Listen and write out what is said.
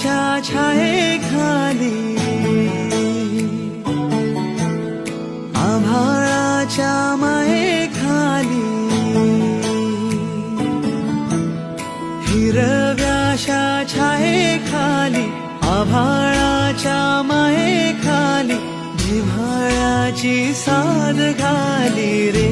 हिरव्याशा छायेखाली आभाळाच्या मायेखाली हिरव्याशा छायेखाली आभाळाच्या मायेखाली जिव्हाळ्याची साद घाली रे